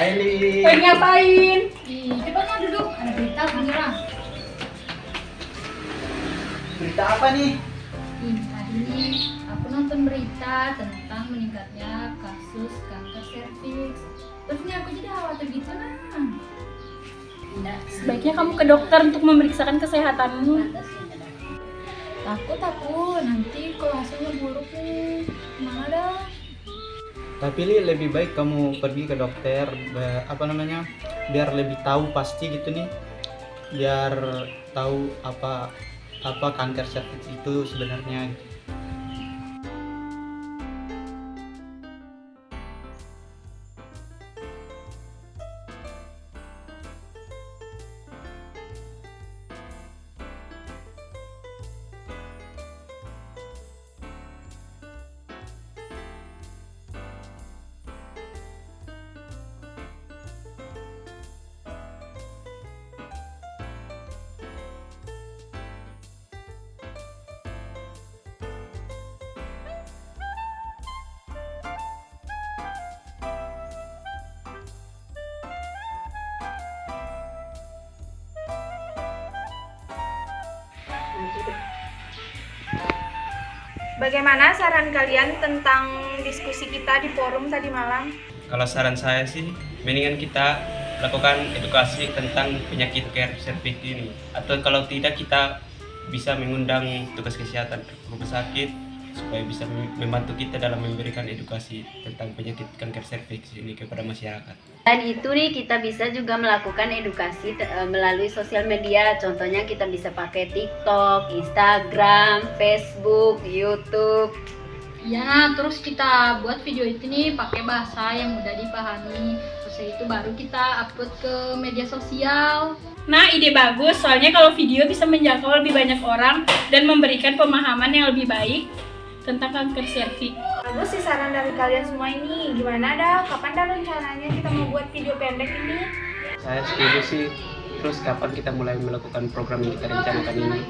Hai Li. Pengen ngapain? Ih, coba kan duduk, ada berita beneran. Berita apa nih? Ih, tadi nih aku nonton berita tentang meningkatnya kasus kanker serviks. Terus nih aku jadi khawatir gitu nah. Nah, sebaiknya kamu ke dokter untuk memeriksakan kesehatanmu. Takut aku nanti kalau hasilnya buruk nih, gimana dah? Tapi Li, lebih baik kamu pergi ke dokter, biar lebih tahu pasti gitu nih, biar tahu apa kanker serviks itu sebenarnya. Bagaimana saran kalian tentang diskusi kita di forum tadi malam? Kalau saran saya sih, mendingan kita lakukan edukasi tentang penyakit kanker serviks ini. Atau kalau tidak, kita bisa mengundang tugas kesehatan rumah sakit supaya bisa membantu kita dalam memberikan edukasi tentang penyakit kanker serviks ini kepada masyarakat. Dan itu nih kita bisa juga melakukan edukasi melalui sosial media. Contohnya kita bisa pakai TikTok, Instagram, Facebook, YouTube. Ya, terus kita buat video itu nih pakai bahasa yang mudah dipahami. Terus itu baru kita upload ke media sosial. Nah, ide bagus, soalnya kalau video bisa menjangkau lebih banyak orang dan memberikan pemahaman yang lebih baik tentang kanker serviks. Bagus sih saran dari kalian semua ini. Gimana dah? Kapan dah rencananya kita mau buat video pendek ini? Saya setuju sih. Terus kapan kita mulai melakukan program yang kita rencanakan ini?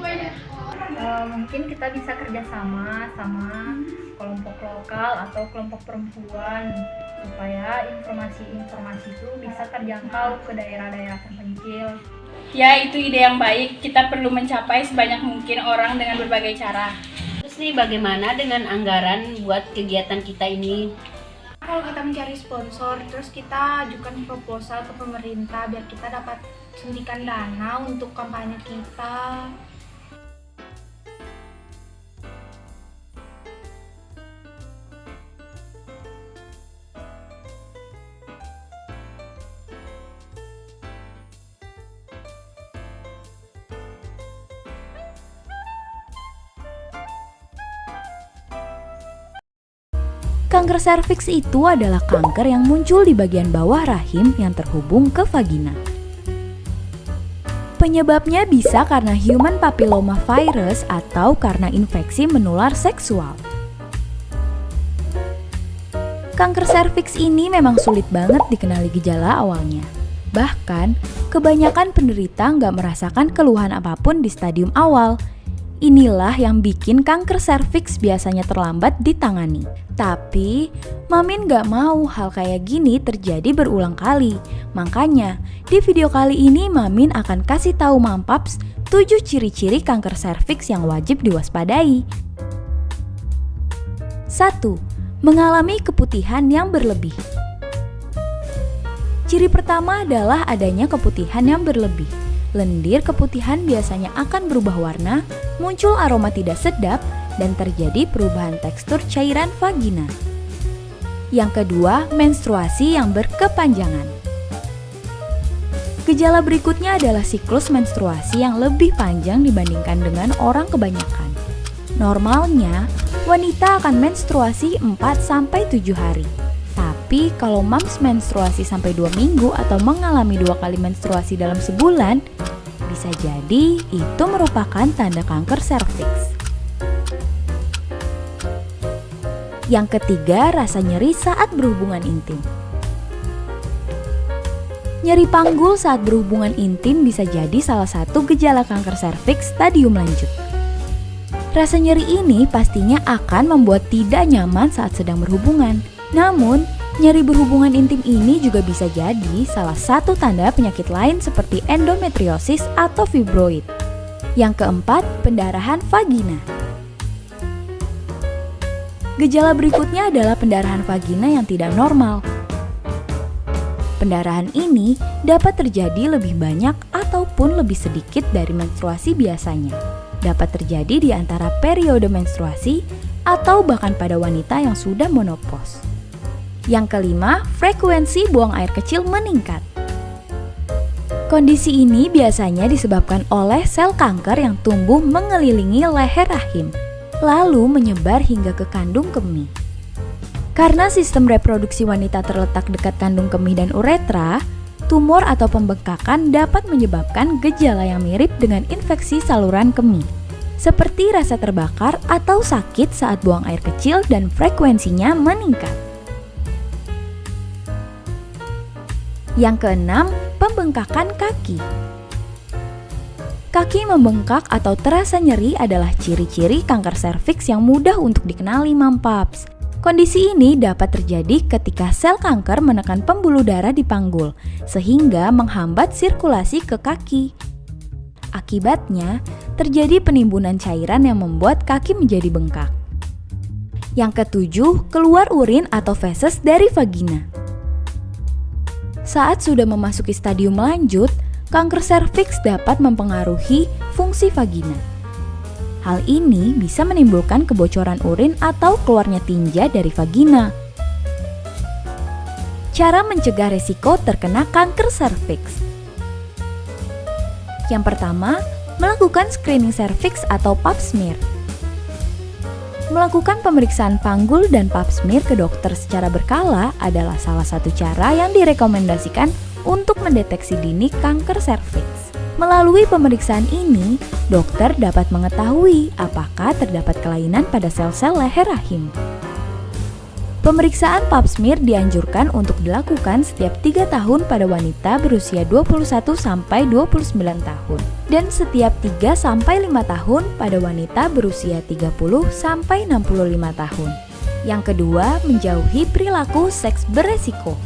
Mungkin kita bisa kerjasama sama kelompok lokal atau kelompok perempuan supaya informasi-informasi itu bisa terjangkau ke daerah-daerah terpencil. Ya, itu ide yang baik. Kita perlu mencapai sebanyak mungkin orang dengan berbagai cara. Terus nih bagaimana dengan anggaran buat kegiatan kita ini? Kalau kita mencari sponsor, terus kita ajukan proposal ke pemerintah biar kita dapat suntikan dana untuk kampanye kita. Kanker serviks itu adalah kanker yang muncul di bagian bawah rahim yang terhubung ke vagina. Penyebabnya bisa karena human papilloma virus atau karena infeksi menular seksual. Kanker serviks ini memang sulit banget dikenali gejala awalnya. Bahkan, kebanyakan penderita nggak merasakan keluhan apapun di stadium awal. Inilah yang bikin kanker serviks biasanya terlambat ditangani. Tapi, Mamin gak mau hal kayak gini terjadi berulang kali. Makanya, di video kali ini Mamin akan kasih tahu Mampaps 7 ciri-ciri kanker serviks yang wajib diwaspadai. 1. Mengalami keputihan yang berlebih. Ciri pertama adalah adanya keputihan yang berlebih. Lendir keputihan biasanya akan berubah warna, muncul aroma tidak sedap, dan terjadi perubahan tekstur cairan vagina. Yang kedua, menstruasi yang berkepanjangan. Gejala berikutnya adalah siklus menstruasi yang lebih panjang dibandingkan dengan orang kebanyakan. Normalnya, wanita akan menstruasi 4-7 hari. Tapi kalau mams menstruasi sampai 2 minggu atau mengalami 2 kali menstruasi dalam sebulan, bisa jadi itu merupakan tanda kanker serviks. Yang ketiga, rasa nyeri saat berhubungan intim. Nyeri panggul saat berhubungan intim bisa jadi salah satu gejala kanker serviks stadium lanjut. Rasa nyeri ini pastinya akan membuat tidak nyaman saat sedang berhubungan. Namun, Nyeri berhubungan intim ini juga bisa jadi salah satu tanda penyakit lain seperti endometriosis atau fibroid. Yang keempat, pendarahan vagina. Gejala berikutnya adalah pendarahan vagina yang tidak normal. Pendarahan ini dapat terjadi lebih banyak ataupun lebih sedikit dari menstruasi biasanya. Dapat terjadi di antara periode menstruasi atau bahkan pada wanita yang sudah menopause. Yang kelima, frekuensi buang air kecil meningkat. Kondisi ini biasanya disebabkan oleh sel kanker yang tumbuh mengelilingi leher rahim, lalu menyebar hingga ke kandung kemih. Karena sistem reproduksi wanita terletak dekat kandung kemih dan uretra, tumor atau pembengkakan dapat menyebabkan gejala yang mirip dengan infeksi saluran kemih, seperti rasa terbakar atau sakit saat buang air kecil dan frekuensinya meningkat. Yang keenam, pembengkakan kaki. Kaki membengkak atau terasa nyeri adalah ciri-ciri kanker serviks yang mudah untuk dikenali, Mampaps. Kondisi ini dapat terjadi ketika sel kanker menekan pembuluh darah di panggul, sehingga menghambat sirkulasi ke kaki. Akibatnya, terjadi penimbunan cairan yang membuat kaki menjadi bengkak. Yang ketujuh, keluar urin atau feses dari vagina. Saat sudah memasuki stadium lanjut, kanker serviks dapat mempengaruhi fungsi vagina. Hal ini bisa menimbulkan kebocoran urin atau keluarnya tinja dari vagina. Cara mencegah resiko terkena kanker serviks. Yang pertama, melakukan screening serviks atau pap smear. Melakukan pemeriksaan panggul dan pap smear ke dokter secara berkala adalah salah satu cara yang direkomendasikan untuk mendeteksi dini kanker serviks. Melalui pemeriksaan ini, dokter dapat mengetahui apakah terdapat kelainan pada sel-sel leher rahim. Pemeriksaan pap smear dianjurkan untuk dilakukan setiap 3 tahun pada wanita berusia 21 sampai 29 tahun dan setiap 3 sampai 5 tahun pada wanita berusia 30 sampai 65 tahun. Yang kedua, menjauhi perilaku seks beresiko.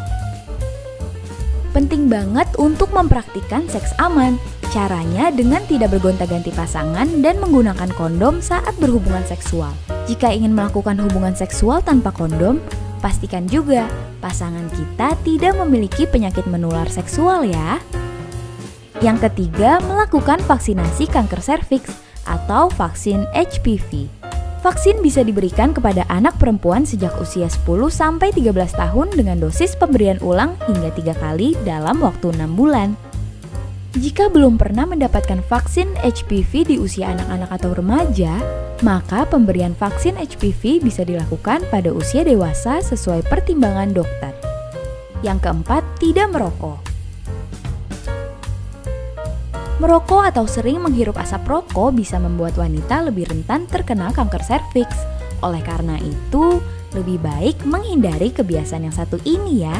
Penting banget untuk mempraktikkan seks aman. Caranya dengan tidak bergonta-ganti pasangan dan menggunakan kondom saat berhubungan seksual. Jika ingin melakukan hubungan seksual tanpa kondom, pastikan juga pasangan kita tidak memiliki penyakit menular seksual ya. Yang ketiga, melakukan vaksinasi kanker serviks atau vaksin HPV. Vaksin bisa diberikan kepada anak perempuan sejak usia 10 sampai 13 tahun dengan dosis pemberian ulang hingga 3 kali dalam waktu 6 bulan. Jika belum pernah mendapatkan vaksin HPV di usia anak-anak atau remaja, maka pemberian vaksin HPV bisa dilakukan pada usia dewasa sesuai pertimbangan dokter. Yang keempat, tidak merokok. Merokok atau sering menghirup asap rokok bisa membuat wanita lebih rentan terkena kanker serviks. Oleh karena itu, lebih baik menghindari kebiasaan yang satu ini ya.